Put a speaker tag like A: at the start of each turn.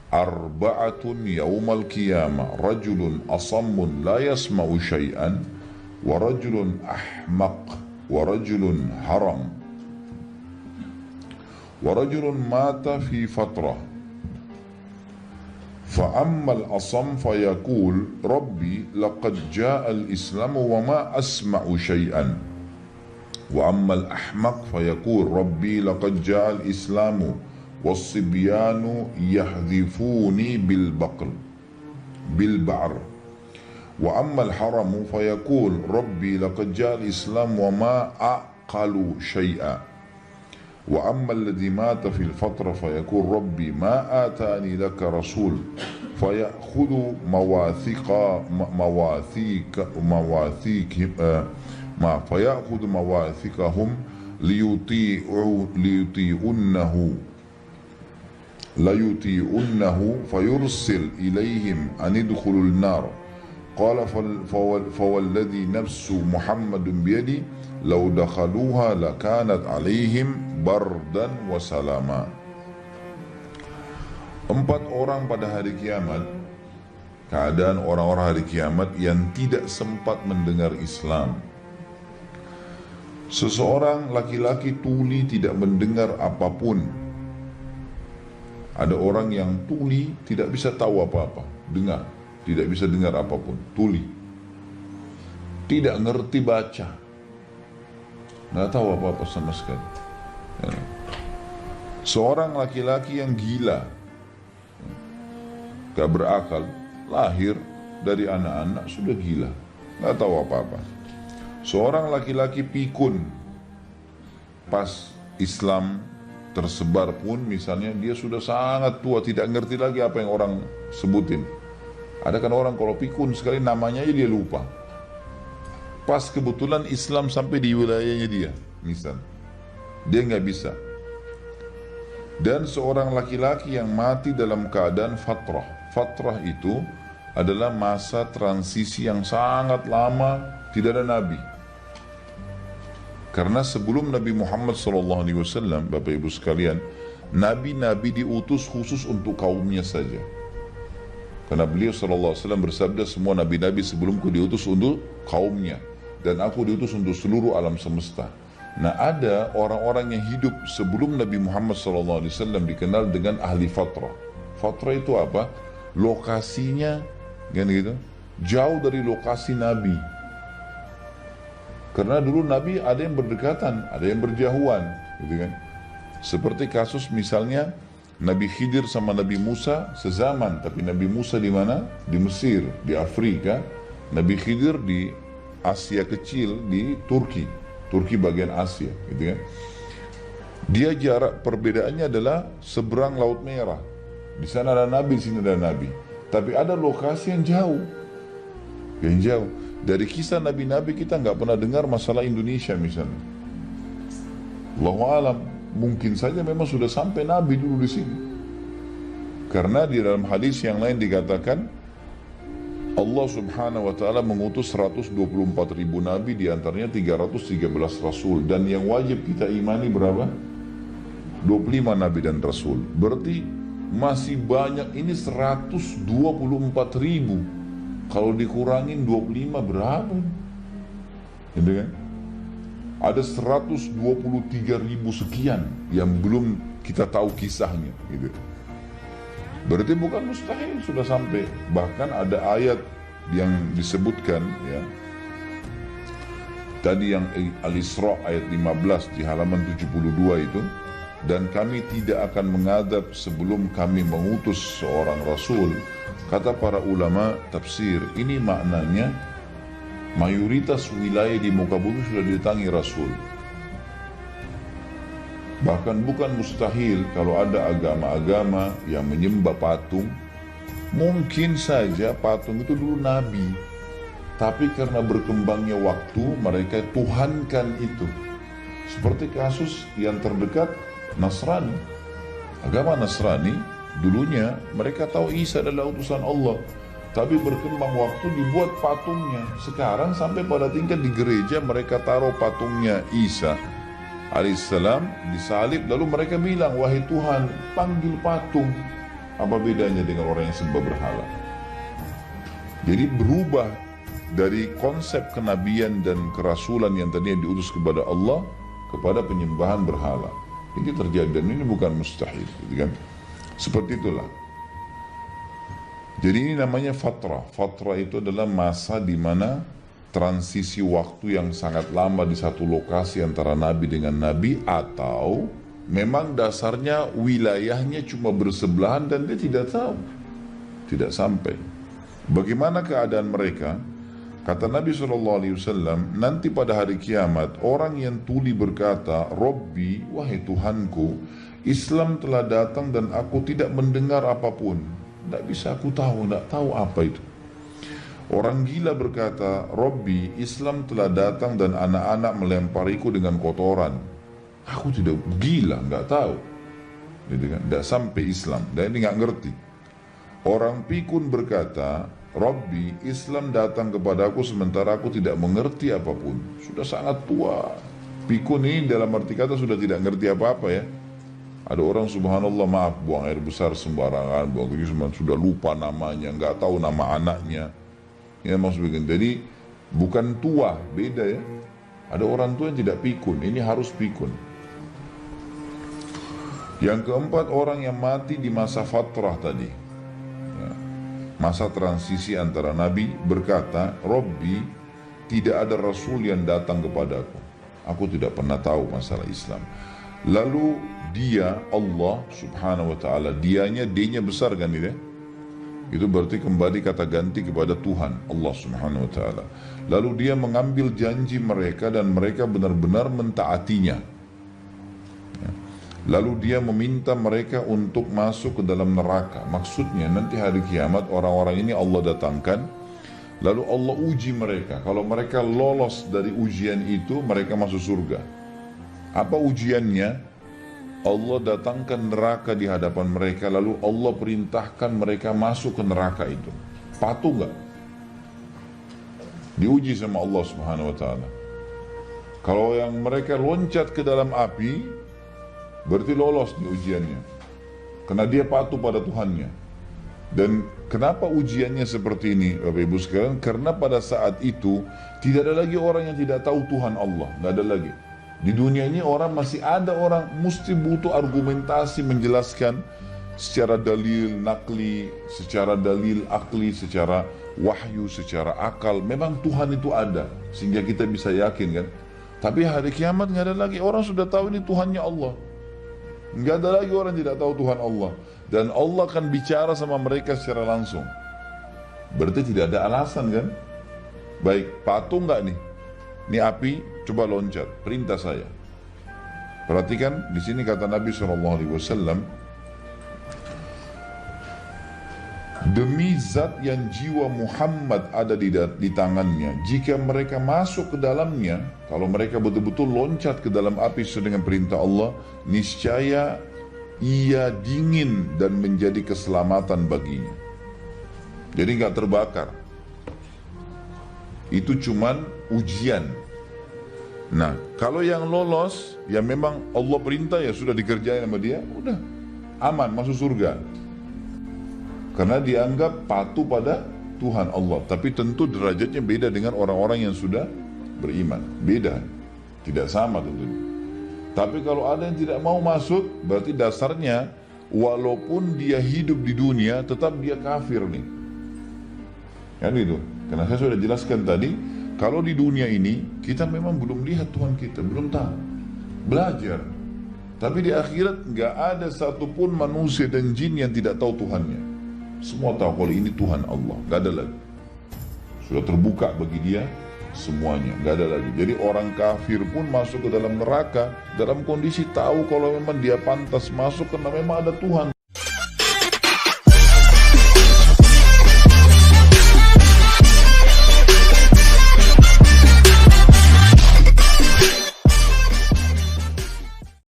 A: arba'atun yawmal qiyamah rajulun asammun la yasma'u syai'an wa rajulun ahmaq wa rajulun haram wa rajulun mata fi fatrah فأما الأصم فيقول ربي لقد جاء الإسلام وما أسمع شيئا وأما الأحمق فيقول ربي لقد جاء الإسلام والصبيان يحذفوني بالبعر وأما الحرم فيقول ربي لقد جاء الإسلام وما أعقل شيئا وأما الذي مات في الفترة فيقول ربي ما آتاني لك رسول فيأخذ مواثيقهم ليطيعونه فيرسل إليهم أن ادخلوا النار قال فوالذي نفس محمد بيدي لو دخلوها لكانت عليهم bardan wa salama. 4 orang pada hari kiamat, keadaan orang-orang hari kiamat yang tidak sempat mendengar Islam. Seseorang laki-laki tuli tidak mendengar apapun. Ada orang yang tuli tidak bisa tahu apa-apa, dengar, tidak bisa dengar apapun, tuli. Tidak ngerti baca, nggak tahu apa-apa sama sekali. Seorang laki-laki yang gila, gak berakal, lahir dari anak-anak sudah gila, gak tahu apa-apa. Seorang laki-laki pikun, pas Islam tersebar pun misalnya dia sudah sangat tua, tidak ngerti lagi apa yang orang sebutin. Ada kan orang kalau pikun sekali namanya aja dia lupa. Pas kebetulan Islam sampai di wilayahnya dia, misalnya, dia nggak bisa. Dan seorang laki-laki yang mati dalam keadaan fatrah. Fatrah itu adalah masa transisi yang sangat lama, tidak ada nabi. Karena sebelum Nabi Muhammad SAW, Bapak Ibu sekalian, nabi-nabi diutus khusus untuk kaumnya saja. Karena beliau SAW bersabda, semua nabi-nabi sebelumku diutus untuk kaumnya, dan aku diutus untuk seluruh alam semesta. Nah, ada orang-orang yang hidup sebelum Nabi Muhammad SAW dikenal dengan ahli fatrah. Fatrah itu apa? Lokasinya kan gitu, jauh dari lokasi Nabi. Karena dulu Nabi ada yang berdekatan, ada yang berjauhan, gitu kan. Seperti kasus misalnya Nabi Khidir sama Nabi Musa sezaman, tapi Nabi Musa di mana? Di Mesir, di Afrika. Nabi Khidir di Asia kecil, di Turki bagian Asia, gitu kan. Dia jarak perbedaannya adalah seberang Laut Merah. Di sana ada Nabi, di sini ada Nabi. Tapi ada lokasi yang jauh. Dari kisah Nabi-Nabi kita nggak pernah dengar masalah Indonesia misalnya. Allahu alam, mungkin saja memang sudah sampai Nabi dulu di sini. Karena di dalam hadis yang lain dikatakan Allah subhanahu wa ta'ala mengutus 124.000 nabi, diantaranya 313 rasul. Dan yang wajib kita imani berapa? 25 nabi dan rasul. Berarti masih banyak, ini 124.000. Kalau dikurangin 25 berapa? Gitu kan? Ada 123.000 sekian yang belum kita tahu kisahnya, gitu. Berarti bukan mustahil sudah sampai. Bahkan ada ayat yang disebutkan, ya, tadi yang Al-Isra ayat 15 di halaman 72 itu, dan kami tidak akan mengadab sebelum kami mengutus seorang rasul. Kata para ulama tafsir, ini maknanya mayoritas wilayah di muka bumi sudah didatangi rasul. Bahkan bukan mustahil kalau ada agama-agama yang menyembah patung. Mungkin saja patung itu dulu nabi, tapi karena berkembangnya waktu mereka tuhankan itu. Seperti kasus yang terdekat Nasrani. Agama Nasrani dulunya mereka tahu Isa adalah utusan Allah, tapi berkembang waktu dibuat patungnya. Sekarang sampai pada tingkat di gereja mereka taruh patungnya Isa alaihissalam disalib, lalu mereka bilang, wahai Tuhan, panggil patung Apa bedanya dengan orang yang sembah berhala? Jadi berubah dari konsep kenabian dan kerasulan yang tadinya diutus kepada Allah kepada penyembahan berhala. Ini terjadi dan ini bukan mustahil, gitu kan? Seperti itulah. Jadi ini namanya fatrah. Fatrah itu adalah masa di mana transisi waktu yang sangat lama di satu lokasi antara nabi dengan nabi, atau memang dasarnya wilayahnya cuma bersebelahan dan dia tidak tahu, tidak sampai. Bagaimana keadaan mereka? Kata Nabi SAW, nanti pada hari kiamat orang yang tuli berkata, Robbi, wahai Tuhanku, Islam telah datang dan aku tidak mendengar apapun. Tidak bisa aku tahu, tidak tahu apa itu. Orang gila berkata, Robbi, Islam telah datang dan anak-anak melempariku dengan kotoran. Aku tidak gila, nggak tahu. Tidak sampai Islam, dan ini nggak ngerti. Orang pikun berkata, Rabbi, Islam datang kepadaku sementara aku tidak mengerti apapun. Sudah sangat tua. Pikun ini dalam arti kata sudah tidak ngerti apa-apa ya. Ada orang subhanallah, maaf, buang air besar sembarangan, buang kecil sembarangan, sudah lupa namanya, nggak tahu nama anaknya. Ya maksudnya, jadi bukan tua, beda ya. Ada orang tua yang tidak pikun, ini harus pikun. Yang keempat, orang yang mati di masa fatrah tadi. Masa transisi antara Nabi berkata, Rabbi, tidak ada Rasul yang datang kepadaku. Aku tidak pernah tahu masalah Islam. Lalu dia, Allah subhanahu wa ta'ala, dianya, D-nya besar kan itu ya? Itu berarti kembali kata ganti kepada Tuhan, Allah subhanahu wa ta'ala. Lalu dia mengambil janji mereka dan mereka benar-benar mentaatinya. Lalu dia meminta mereka untuk masuk ke dalam neraka. Maksudnya nanti hari kiamat orang-orang ini Allah datangkan, lalu Allah uji mereka. Kalau mereka lolos dari ujian itu, mereka masuk surga. Apa ujiannya? Allah datangkan neraka di hadapan mereka, lalu Allah perintahkan mereka masuk ke neraka itu. Patuh nggak? Diuji sama Allah subhanahu wa ta'ala. Kalau yang mereka loncat ke dalam api, berarti lolos di ujiannya, karena dia patuh pada Tuhannya. Dan kenapa ujiannya seperti ini Bapak Ibu sekalian? Karena pada saat itu tidak ada lagi orang yang tidak tahu Tuhan Allah, nggak ada lagi. Di dunia ini orang masih ada orang mesti butuh argumentasi menjelaskan secara dalil nakli, secara dalil akli, secara wahyu, secara akal. Memang Tuhan itu ada sehingga kita bisa yakin kan. Tapi hari kiamat nggak ada lagi orang sudah tahu ini Tuhannya Allah. Nggak ada lagi orang tidak tahu Tuhan Allah. Dan Allah akan bicara sama mereka secara langsung. Berarti tidak ada alasan kan? Baik, patuh nggak nih? Ini api, coba loncat, perintah saya. Perhatikan, di sini kata Nabi SAW, demi zat yang jiwa Muhammad ada di tangannya, jika mereka masuk ke dalamnya, kalau mereka betul-betul loncat ke dalam api sesuai dengan perintah Allah, niscaya ia dingin dan menjadi keselamatan baginya. Jadi nggak terbakar. Itu cuman ujian. Nah, kalau yang lolos, ya memang Allah perintah ya sudah dikerjain sama dia, udah aman masuk surga. Karena dianggap patuh pada Tuhan Allah. Tapi tentu derajatnya beda dengan orang-orang yang sudah beriman. Beda, tidak sama tentunya. Tapi kalau ada yang tidak mau masuk, berarti dasarnya walaupun dia hidup di dunia, tetap dia kafir nih. Kan itu. Karena saya sudah jelaskan tadi, kalau di dunia ini kita memang belum lihat Tuhan kita, belum tahu, belajar. Tapi di akhirat nggak ada satupun manusia dan jin yang tidak tahu Tuhannya. Semua tahu kalau ini Tuhan Allah, nggak ada lagi. Sudah terbuka bagi dia semuanya, nggak ada lagi. Jadi orang kafir pun masuk ke dalam neraka dalam kondisi tahu kalau memang dia pantas masuk karena memang ada Tuhan.